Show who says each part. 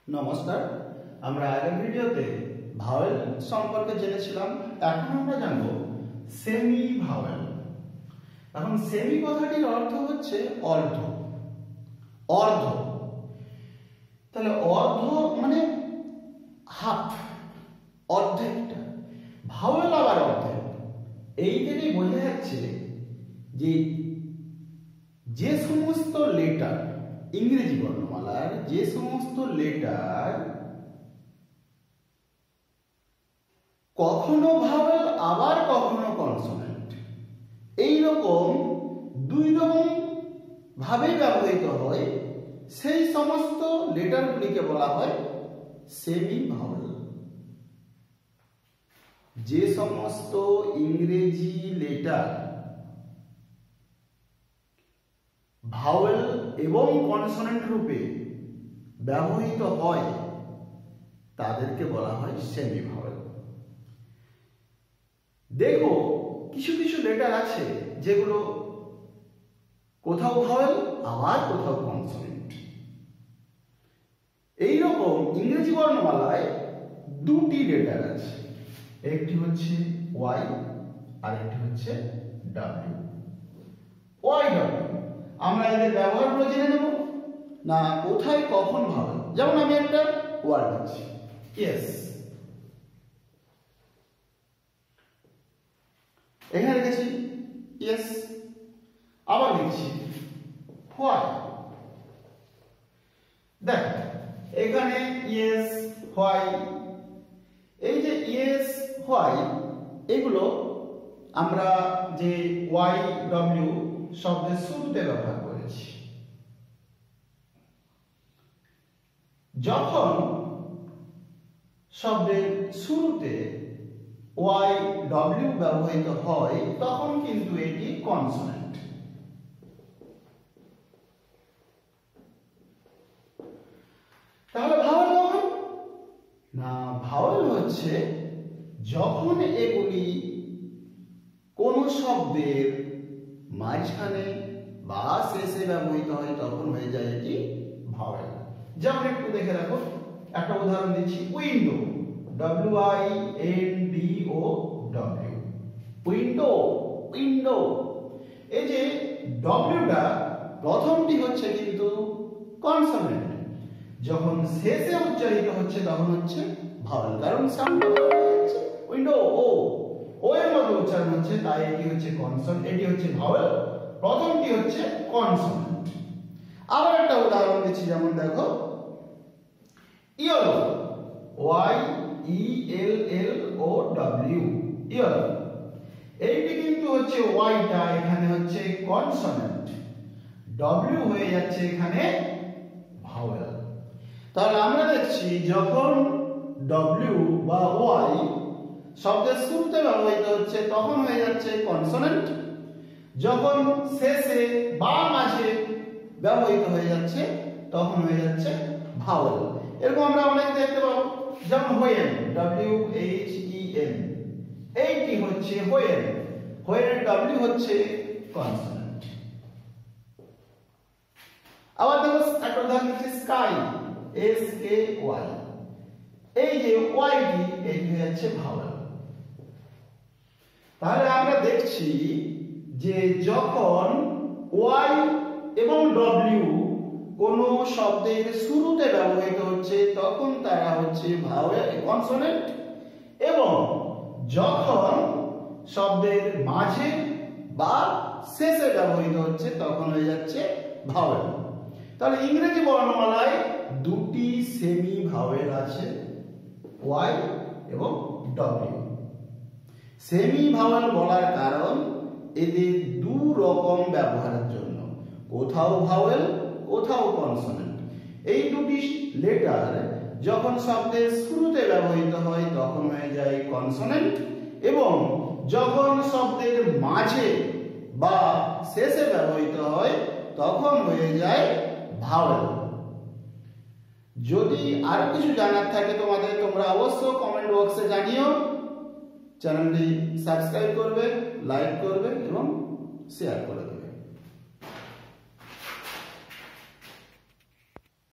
Speaker 1: নমস্কার। আমরা আগের ভিডিওতে ভাওয়েল সম্পর্কে জেনেছিলাম। এখন আমরা জানব সেমি ভাওয়েল। এখন সেমি কথাটির অর্থ হচ্ছে অর্ধ। অর্ধ তাহলে অর্ধ মানে হাফ, অর্ধেকটা। ভাওয়েল আবার অর্ধেক। এই থেকেই বোঝা যাচ্ছে যে যে সমস্ত লেটার, ইংরেজি বর্ণমালার যে সমস্ত লেটার কখনো ভাওয়েল আবার কখনো কনসোনেন্ট, এইরকম দুই রকম ভাবে ব্যবহৃত হয়, সেই সমস্ত লেটারগুলিকে বলা হয় সেমি ভাওয়েল। যে সমস্ত ইংরেজি লেটার ভাওয়েল এবং কনসোনেন্ট রূপে ব্যবহৃত হয় তাদেরকে বলা হয় সেমি ভাওয়েল। দেখো কিছু কিছু লেটার আছে যেগুলো কোথাও ভাওয়েল আবার কোথাও কনসোনেন্ট। এইরকম ইংরেজি বর্ণমালায় দুটি লেটার আছে, একটি হচ্ছে ওয়াই আর একটি হচ্ছে ডাব্লিউ। ওয়াই ডাব্লিউ আমরা এদের ব্যবহারগুলো জেনে নেব না, কোথায় কখন ভাওয়েল। যেমন আমি একটা ওয়ার্ড দিচ্ছি, ইয়েস, এখানে লিখেছি ইয়েস, আবার লিখছি হোয়াই। দেখ এখানে ইয়েস হোয়াই, এই যে ইয়েস হোয়াই এগুলো আমরা যে ওয়াই ডব্লিউ শব্দের শুরুতে ব্যবহার করেছি। যখন শব্দের শুরুতে ওয়াই ডব্লিউ ব্যবহৃত হয় তখন কিন্তু এটি কনসোনেন্ট। তাহলে ভাওয়েল কখন? না, ভাওয়েল হচ্ছে যখন এগুলি কোন শব্দের মাঝখানে বা শেষে ব্যবহৃত হয় তখন হয়ে যায় এটি ভাওয়েল। যেমন একটু দেখে রাখো, একটা উদাহরণ দিচ্ছি, উইন্ডো, WINDO, উইন্ডো, উইন্ডো। এই যে ডব্লিউটা প্রথমটি হচ্ছে কিন্তু কনসোনেন্ট, যখন শেষে উচ্চারিত হচ্ছে তখন হচ্ছে ভাওয়েল, কারণ সাউন্ড হচ্ছে উইন্ডো, ও এর মতো উচ্চারণ হচ্ছে, তাই এটি হচ্ছে কনসোনেন্ট, এটি হচ্ছে ভাওয়েল, প্রথমটি হচ্ছে কনসোনেন্ট। আবার একটা উদাহরণ দিচ্ছি, যেমন দেখো ইয়েলো, YELLOW, ইয়েলো, এইটি কিন্তু হচ্ছে ওয়াইটা এখানে হচ্ছে কনসোনেন্ট, ডব্লিউ হয়ে যাচ্ছে এখানে ভাওয়েল। তাহলে আমরা দেখছি যখন ডব্লিউ বা ওয়াই শব্দের শুরুতে ব্যবহৃত হচ্ছে তখন হয়ে যাচ্ছে কনসোনেন্ট, যখন শেষে বা মাঝে ব্যবহৃত হয়ে যাচ্ছে তখন হয়ে যাচ্ছে ভাওয়েল। এরকম আমরা অনেক দেখতে পাবো, যেমন হোয়েন, WHEN, এইটি হচ্ছে হোয়েন, হোয়েনের ডব্লিউ হচ্ছে কনসোনেন্ট। আবার দেখো একটা উদাহরণ দিচ্ছি, স্কাই, SKY, এই যে ওয়াইটি এটি হয়ে যাচ্ছে ভাওয়েল। তাহলে আমরা দেখছি যে যখন ওয়াই এবং ডব্লিউ কোন শব্দের শুরুতে ব্যবহৃত হচ্ছে তখন তারা হচ্ছে ভাওয়েল, কনসোনেন্ট, এবং যখন শব্দের মাঝে বা শেষে ব্যবহৃত হচ্ছে তখন হয়ে যাচ্ছে ভাওয়েল। তাহলে ইংরেজি বর্ণমালায় দুটি সেমি ভাওয়েল আছে, ওয়াই এবং ডব্লিউ। সেমি ভাওয়েল বলার কারণ এদের দু রকম ব্যবহারের জন্য, কোথাও ভাওয়েল কোথাও কনসোনেন্ট। এই দুটি লেটার যখন শব্দের শুরুতে ব্যবহৃত হয় তখন হয়ে যায় কনসোনেন্ট, এবং যখন শব্দের মাঝে বা শেষে ব্যবহৃত হয় তখন হয়ে যায় ভাওয়েল। যদি আরো কিছু জানার থাকে তোমাদের, তোমরা অবশ্যই কমেন্ট বক্সে জানিও। চ্যানেলটি সাবস্ক্রাইব করবে, লাইক করবে এবং শেয়ার করে দেবে।